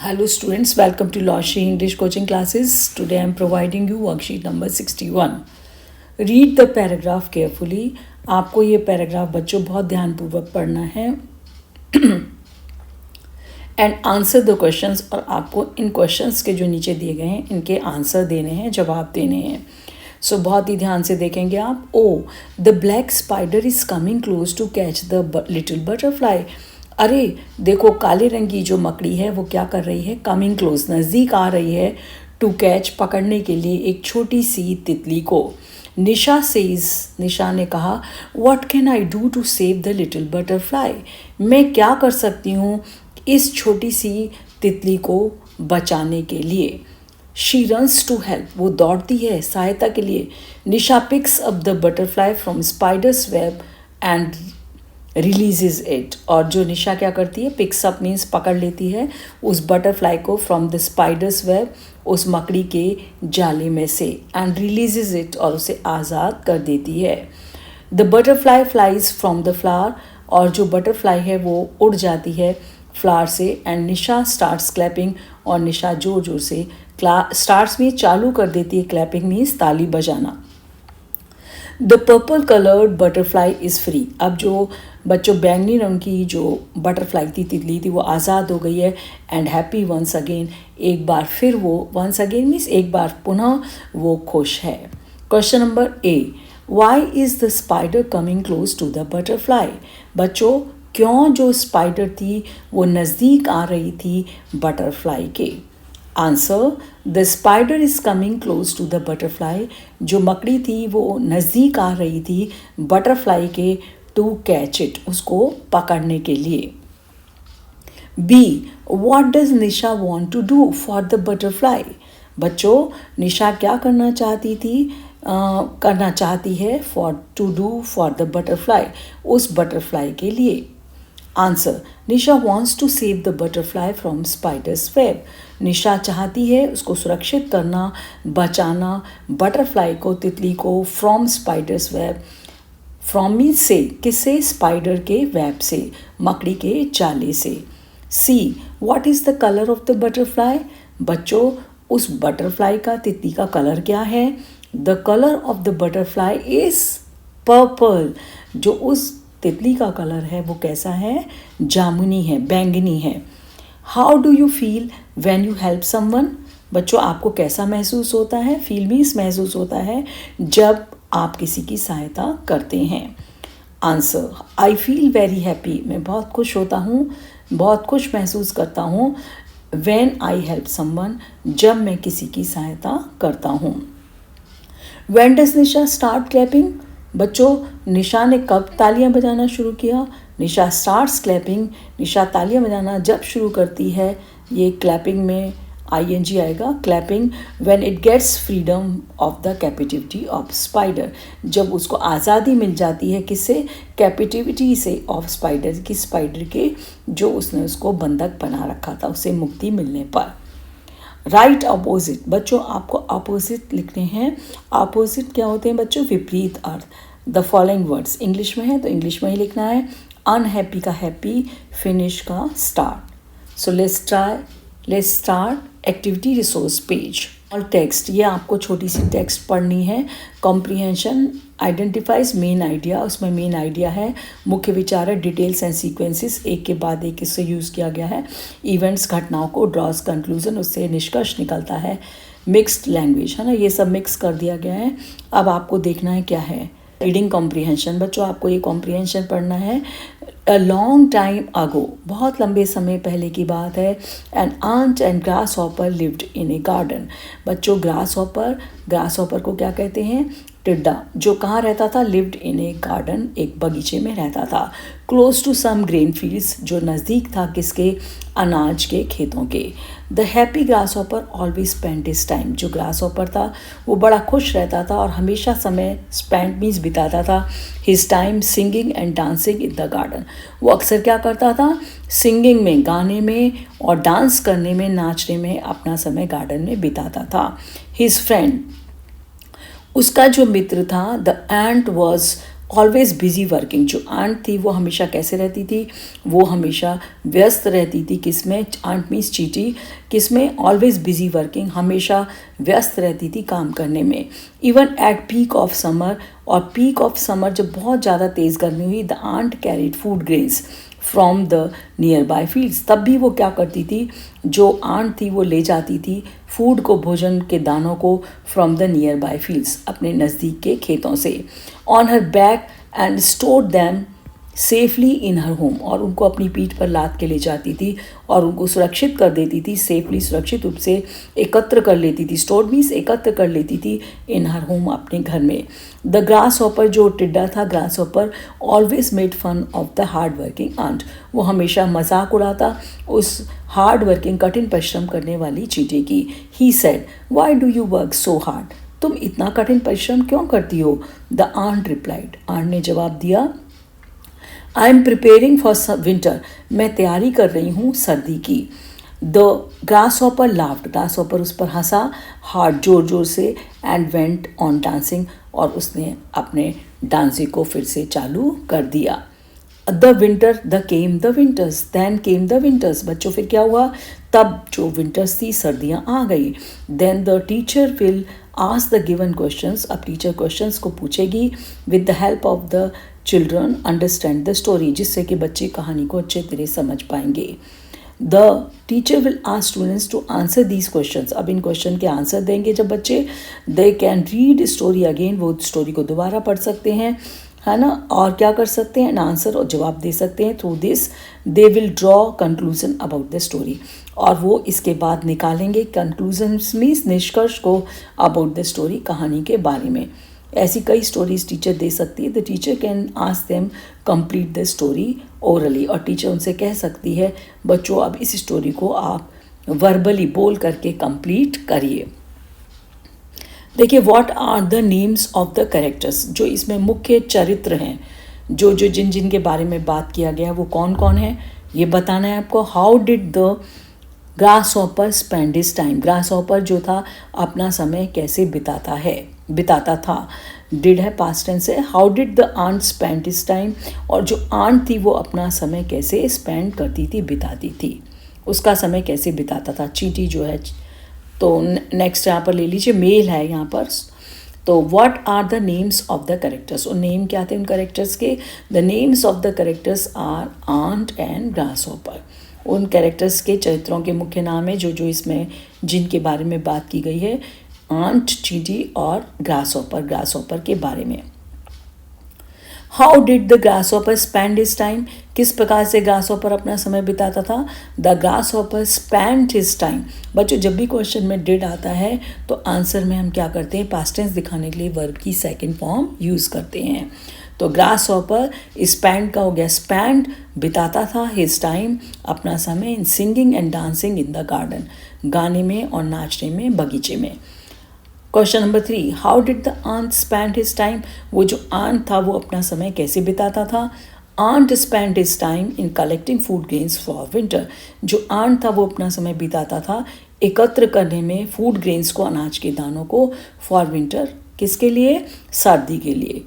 Hello students, welcome to Loshi English coaching classes. Today I am providing you worksheet number 61. Read the paragraph carefully. आपको ये paragraph बच्चों बहुत ध्यानपूर्वक पढ़ना है एंड आंसर द क्वेश्चंस, और आपको इन क्वेश्चंस के जो नीचे दिए गए हैं इनके आंसर देने हैं, जवाब देने हैं. सो बहुत ही ध्यान से देखेंगे आप. Oh, the black spider is coming close to catch the little butterfly. अरे देखो, काले रंग की जो मकड़ी है वो क्या कर रही है, कमिंग क्लोज, नज़दीक आ रही है, टू कैच, पकड़ने के लिए एक छोटी सी तितली को. निशा सेज, निशा ने कहा, what can I do to save the little butterfly. मैं क्या कर सकती हूँ इस छोटी सी तितली को बचाने के लिए. शी रन्स टू हेल्प, वो दौड़ती है सहायता के लिए. Nisha picks up the butterfly from spider's web and releases it. और जो निशा क्या करती है, पिक्स अप मीन्स पकड़ लेती है उस बटरफ्लाई को फ्रॉम द स्पाइडर्स वेब, उस मकड़ी के जाले में से, एंड रिलीजेज इट, और उसे आज़ाद कर देती है. The butterfly flies from the flower, और जो बटरफ्लाई है वो उड़ जाती है फ्लावर से. एंड निशा स्टार्ट्स क्लैपिंग, और निशा जोर जोर से स्टार्ट्स में चालू कर देती है. क्लैपिंग मीन्स ताली बजाना. The purple coloured butterfly is free. अब जो बच्चों बैंगनी रंग की जो बटरफ्लाई थी, तितली थी, वो आज़ाद हो गई है. एंड हैप्पी वंस अगेन, एक बार फिर वो, वंस अगेन मीन्स एक बार पुनः वो खुश है. Question number A, why is the spider coming close to the butterfly. बच्चों, क्यों जो स्पाइडर थी वो नज़दीक आ रही थी बटरफ्लाई के. Answer, the spider is coming close to the butterfly. जो मकड़ी थी वो नज़दीक आ रही थी बटरफ्लाई के, टू कैच इट, उसको पकड़ने के लिए. B, what does Nisha want to do for the butterfly. बच्चों, निशा क्या करना चाहती थी, करना चाहती है to do for the butterfly, उस बटरफ्लाई के लिए. Answer, Nisha wants to save the butterfly from spider's web. Nisha चाहती है उसको सुरक्षित करना, बचाना, बटरफ्लाई को, तितली को, from spider's web. From means से, किससे, स्पाइडर के वेब से, मकड़ी के जाले से. C, what is the colour of the butterfly. बच्चों, उस बटरफ्लाई का, तितली का कलर क्या है. The colour of the butterfly is purple. जो उस तितली का कलर है वो कैसा है, जामुनी है, बैंगनी है. How do you feel when you help someone. बच्चों, आपको कैसा महसूस होता है, फील मीन्स महसूस होता है, जब आप किसी की सहायता करते हैं. Answer, I feel very happy. मैं बहुत खुश होता हूँ, बहुत खुश महसूस करता हूँ. व्हेन आई हेल्प समवन, जब मैं किसी की सहायता करता हूँ. When does Nisha start clapping. बच्चों, निशा ने कब तालियां बजाना शुरू किया. निशा स्टार्ट्स क्लैपिंग, निशा तालियां बजाना जब शुरू करती है, ये क्लैपिंग में ING आएगा. Clapping when it gets freedom of the captivity of spider. जब उसको आज़ादी मिल जाती है, किससे, कैपिटिविटी से, ऑफ स्पाइडर की, स्पाइडर के, जो उसने उसको बंधक बना रखा था, उसे मुक्ति मिलने पर. Right opposite. बच्चों, आपको अपोजिट लिखने हैं. अपोजिट क्या होते हैं बच्चों, विपरीत अर्थ. द फॉलोइंग वर्ड्स इंग्लिश में है तो इंग्लिश में ही लिखना है. अनहैप्पी का हैप्पी, फिनिश का start. So let's start activity resource page. और टेक्स्ट, ये आपको छोटी सी टेक्स्ट पढ़नी है. Comprehension identifies main idea. उसमें मेन आइडिया है, मुख्य विचार है, डिटेल्स एंड सीक्वेंसेस, एक के बाद एक इससे यूज़ किया गया है. इवेंट्स, घटनाओं को, ड्रॉज कंक्लूजन, उससे निष्कर्ष निकलता है. मिक्स्ड लैंग्वेज है ना, ये सब मिक्स कर दिया गया है. अब आपको देखना है क्या है. Reading comprehension. बच्चों, आपको ये कॉम्प्रिहेंशन पढ़ना है. अ लॉन्ग टाइम अगो, बहुत लंबे समय पहले की बात है. An ant and grasshopper lived in a garden. बच्चों, ग्रास हॉपर को क्या कहते हैं, टिड्डा. जो कहाँ रहता था, लिव्ड इन ए गार्डन, एक बगीचे में रहता था. Close to some grain fields, जो नज़दीक था किसके, अनाज के खेतों के. The happy grasshopper always spend his time. जो ग्रास हॉपर था वो बड़ा खुश रहता था और हमेशा समय स्पेंड मीन्स बिताता था, his time singing and dancing in the garden. वो अक्सर क्या करता था, सिंगिंग में, गाने में, और डांस करने में, नाचने में अपना समय गार्डन में बिताता था. हिज फ्रेंड, उसका जो मित्र था, the ant was always busy working, जो आंट थी वो हमेशा कैसे रहती थी, वो हमेशा व्यस्त रहती थी। किस में? आंट मीन्स चीटी, किस में? ऑलवेज बिजी वर्किंग, हमेशा व्यस्त रहती थी काम करने में। Even at peak of summer, और पीक ऑफ समर जब बहुत ज़्यादा तेज़ गर्मी हुई, the ant carried food grains from the nearby fields, तब भी वो क्या करती थी, जो आंट थी वो ले जाती थी फूड को, भोजन के दानों को, from the nearby fields, अपने नज़दीक के खेतों से, on her back and stored them safely in her home, और उनको अपनी पीठ पर लाद के ले जाती थी और उनको सुरक्षित कर देती थी, सेफली सुरक्षित रूप से एकत्र कर लेती थी। स्टोर्ड मीन्स एकत्र कर लेती थी, इन हर होम अपने घर में। द ग्रास हॉपर, जो टिड्डा था grasshopper, always made fun of the hard working ant, वो हमेशा मजाक उड़ाता उस हार्ड वर्किंग, कठिन परिश्रम करने वाली चींटी की। He said, why do you work so hard, तुम इतना कठिन परिश्रम क्यों करती हो? द आंट रिप्लाइड, आंट ने जवाब दिया, I am preparing for winter, मैं तैयारी कर रही हूँ सर्दी की। The grass hopper laughed, grass hopper उस पर हंसा, हार्ड, जोर जोर से, एंड वेंट ऑन डांसिंग, और उसने अपने डांसिंग को फिर से चालू कर दिया। The winter, the came the winters, then came the winters, बच्चों फिर क्या हुआ, तब जो विंटर्स थी, सर्दियाँ आ गई। Then the teacher will ask the given questions, अब टीचर क्वेश्चंस को पूछेगी, with the help of the children understand the story, जिससे कि बच्चे कहानी को अच्छे तरह समझ पाएंगे। The teacher will ask students to answer these questions, अब इन क्वेश्चन के आंसर देंगे जब बच्चे, they can read story again, वो स्टोरी को दोबारा पढ़ सकते हैं, है ना, और क्या कर सकते हैं, आंसर और जवाब दे सकते हैं। Through this they will draw conclusion about the story, और वो इसके बाद निकालेंगे कंक्लूजन मीन्स निष्कर्ष को, अबाउट द स्टोरी, कहानी के बारे में। ऐसी कई स्टोरीज टीचर दे सकती है। The teacher can ask them complete the story orally, और टीचर उनसे कह सकती है, बच्चों अब इस स्टोरी को आप वर्बली बोल करके कंप्लीट करिए। देखिए, what are the names of the characters, जो इसमें मुख्य चरित्र हैं, जो जो जिन जिन के बारे में बात किया गया वो कौन कौन है, ये बताना है आपको। How did the grasshopper spend his time, grasshopper जो था अपना समय कैसे बिताता था, डिड है पास्ट टेंस है। How did the ant spend his time, और जो आंट थी वो अपना समय कैसे स्पेंड करती थी, बिताती थी, उसका समय कैसे बिताता था, चींटी जो है। तो नेक्स्ट यहाँ पर ले लीजिए, मेल है यहाँ पर। तो what are the names of the characters, और नेम क्या थे उन कैरेक्टर्स के, the names of the characters are ant and grasshopper, उन कैरेक्टर्स के चरित्रों के मुख्य नाम है जो जो इसमें जिनके बारे में बात की गई है, आंट, चींटी और ग्रास हॉपर के बारे में। How did the grasshopper spend his time, किस प्रकार से ग्रास हॉपर अपना समय बिताता था। The grasshopper spend his time, बच्चों जब भी क्वेश्चन में डिड आता है तो आंसर में हम क्या करते हैं, पास्ट टेंस दिखाने के लिए वर्ब की सेकंड फॉर्म यूज़ करते हैं। तो ग्रास हॉपर स्पेंड का हो गया स्पेंड, बिताता था, हिज टाइम अपना समय, in singing and dancing in the garden, गाने में और नाचने में बगीचे में। Question number 3, how did the ant spend his time, वो जो आंट था वो अपना समय कैसे बिताता था। Ant spend his time in collecting food grains for winter, जो आंट था वो अपना समय बिताता था एकत्र करने में फूड ग्रेन्स को, अनाज के दानों को, फॉर विंटर, किसके लिए, सर्दी के लिए।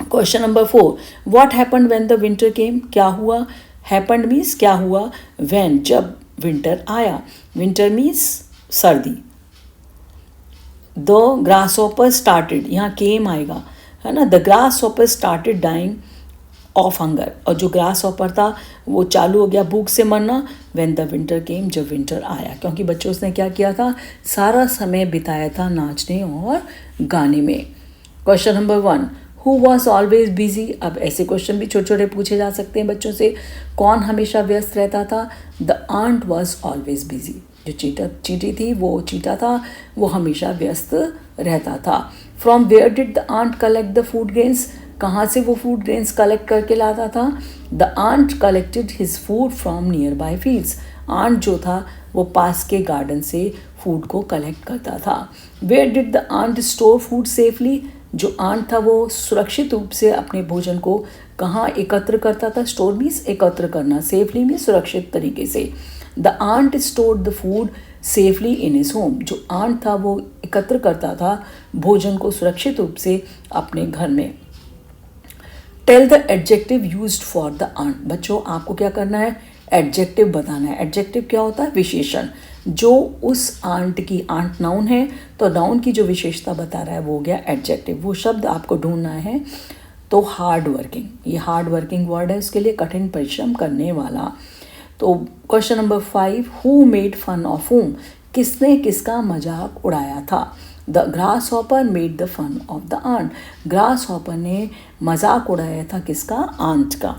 Question number 4, what happened when the winter came, क्या हुआ, हैपेंड मीन्स क्या हुआ, व्हेन जब विंटर आया, विंटर मीन्स सर्दी। द ग्रास हॉपर स्टार्टेड, यहाँ केम आएगा, है ना, the grasshopper started dying of hunger, और जो ग्रास हॉपर था वो चालू हो गया भूख से मरना, व्हेन द विंटर केम, जब विंटर आया, क्योंकि बच्चों उसने क्या किया था, सारा समय बिताया था नाचने और गाने में। Question number 1, who was always busy, अब ऐसे क्वेश्चन भी छोटे छोटे पूछे जा सकते हैं बच्चों से, कौन हमेशा व्यस्त रहता था। The ant was always busy, जो चींटी थी वो चींटा था, वो हमेशा व्यस्त रहता था। From where did the ant collect the food grains, कहाँ से वो फूड ग्रेन्स कलेक्ट करके लाता था। The ant collected his food from nearby fields, ant जो था वो पास के गार्डन से फूड को कलेक्ट करता था। Where did the ant store food safely, जो आंट था वो सुरक्षित रूप से अपने भोजन को कहाँ एकत्र करता था, स्टोर मीन्स एकत्र करना, सेफली मीन्स सुरक्षित तरीके से। The ant stored the food safely in his home, जो आंट था वो एकत्र करता था भोजन को सुरक्षित रूप से अपने घर में। Tell the adjective used for the ant. बच्चों आपको क्या करना है, एडजेक्टिव बताना है। एडजेक्टिव क्या होता है, विशेषण जो उस आंट की, आंट नाउन है तो नाउन की जो विशेषता बता रहा है वो हो गया एडजेक्टिव। वो शब्द आपको ढूंढना है। तो हार्ड वर्किंग, ये हार्ड वर्किंग वर्ड है, उसके लिए कठिन परिश्रम करने वाला। तो question number 5, who made fun of whom, किसने किसका मजाक उड़ाया था। The grasshopper made the fun of the ant, ग्रास हॉपर ने मजाक उड़ाया था किसका, आंट का।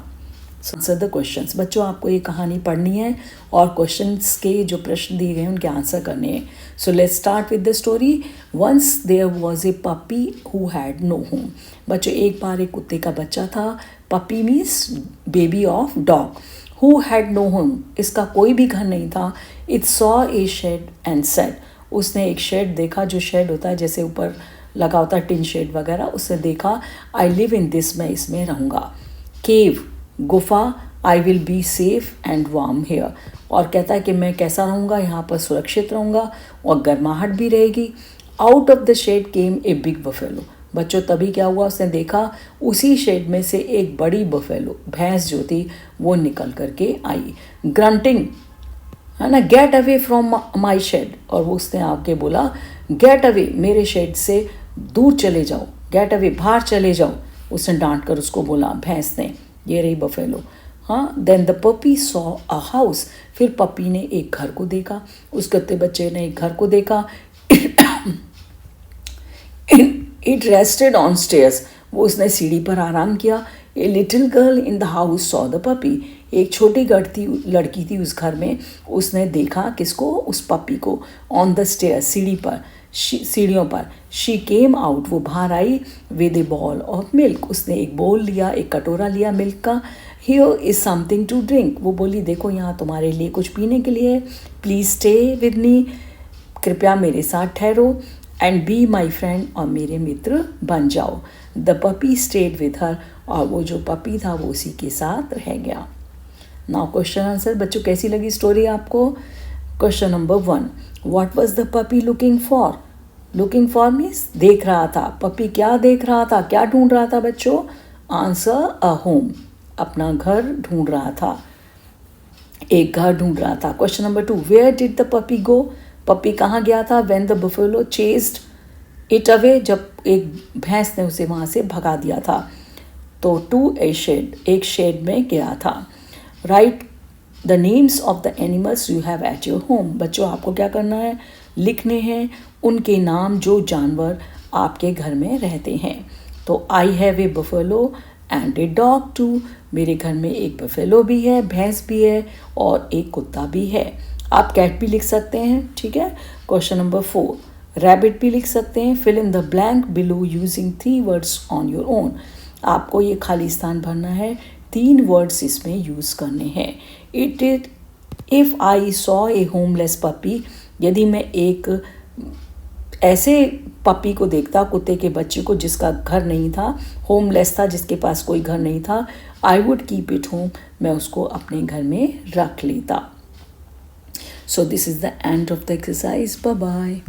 Answer the questions. बच्चों आपको ये कहानी पढ़नी है और क्वेश्चंस के जो प्रश्न दिए गए हैं उनके आंसर करने हैं। So let's start with the story. Once there was a puppy who had no home. बच्चों एक बार एक कुत्ते का बच्चा था। Puppy means baby of dog. Who had no home, इसका कोई भी घर नहीं था। It saw a shed and said, उसने एक शेड देखा, जो शेड होता है जैसे ऊपर लगा होता है टिन शेड वगैरह, उसने देखा। आई लिव इन दिस, मैं इसमें रहूँगा। केव, गुफा, I will be safe and warm here, और कहता है कि मैं कैसा रहूँगा, यहाँ पर सुरक्षित रहूँगा और गर्माहट भी रहेगी। Out of the shed came a big buffalo. बच्चों तभी क्या हुआ, उसने देखा उसी शेड में से एक बड़ी बफेलो, भैंस जो थी वो निकल करके आई। ग्रंटिंग, है ना, get away from my shed, और वो उसने आके बोला गेट अवे, मेरे शेड से दूर चले जाओ, गेट अवे, बाहर चले जाओ। उसने डांट कर उसको बोला, भैंस ने। ये रही बफेलो। हाँ, then the puppy saw a house, फिर पपी ने एक घर को देखा, उस कुत्ते बच्चे ने एक घर को देखा। इट रेस्टेड ऑन स्टेयर्स, वो उसने सीढ़ी पर आराम किया। A little girl in the house saw the puppy, एक छोटी लड़की थी उस घर में, उसने देखा किसको, उस पपी को। ऑन द स्टेयर्स, सीढ़ी पर, सीढ़ियों पर। शी केम आउट, वो बाहर आई। With a bowl of milk, उसने एक बोल लिया, एक कटोरा लिया मिल्क का। Here is something to drink, वो बोली देखो यहाँ तुम्हारे लिए कुछ पीने के लिए है। प्लीज स्टे विद मी, कृपया मेरे साथ ठहरो। एंड बी माई फ्रेंड, और मेरे मित्र बन जाओ। The puppy stayed with her, और वो जो पपी था वो उसी के साथ रह गया। Now question answer. बच्चों कैसी लगी स्टोरी आपको। Question number 1, what was the puppy looking for. Looking for means देख रहा था। पपी क्या देख रहा था, क्या ढूंढ रहा था बच्चों। आंसर अ होम, अपना घर ढूंढ रहा था, एक घर ढूंढ रहा था। Question number 2, where did the puppy go, puppy कहाँ गया था। When the buffalo chased it away, जब एक भैंस ने उसे वहाँ से भगा दिया था। तो टू ए शेड, एक शेड में गया था। Right the names of the animals you have at your home. बच्चों आपको क्या करना है, लिखने हैं उनके नाम जो जानवर आपके घर में रहते हैं। तो I have a buffalo and a dog too, मेरे घर में एक बफेलो भी है, भैंस भी है और एक कुत्ता भी है। आप कैट भी लिख सकते हैं, ठीक है। क्वेश्चन नंबर 4, रैबिट भी लिख सकते हैं। Fill in the blank below using 3 words on your own, आपको ये खाली स्थान भरना है, 3 वर्ड्स इसमें यूज करने हैं। It is if I saw a homeless puppy, यदि मैं एक ऐसे पपी को देखता, कुत्ते के बच्चे को जिसका घर नहीं था, होमलेस था, जिसके पास कोई घर नहीं था, I would keep it home, मैं उसको अपने घर में रख लेता। So this is the end of the exercise. Bye bye.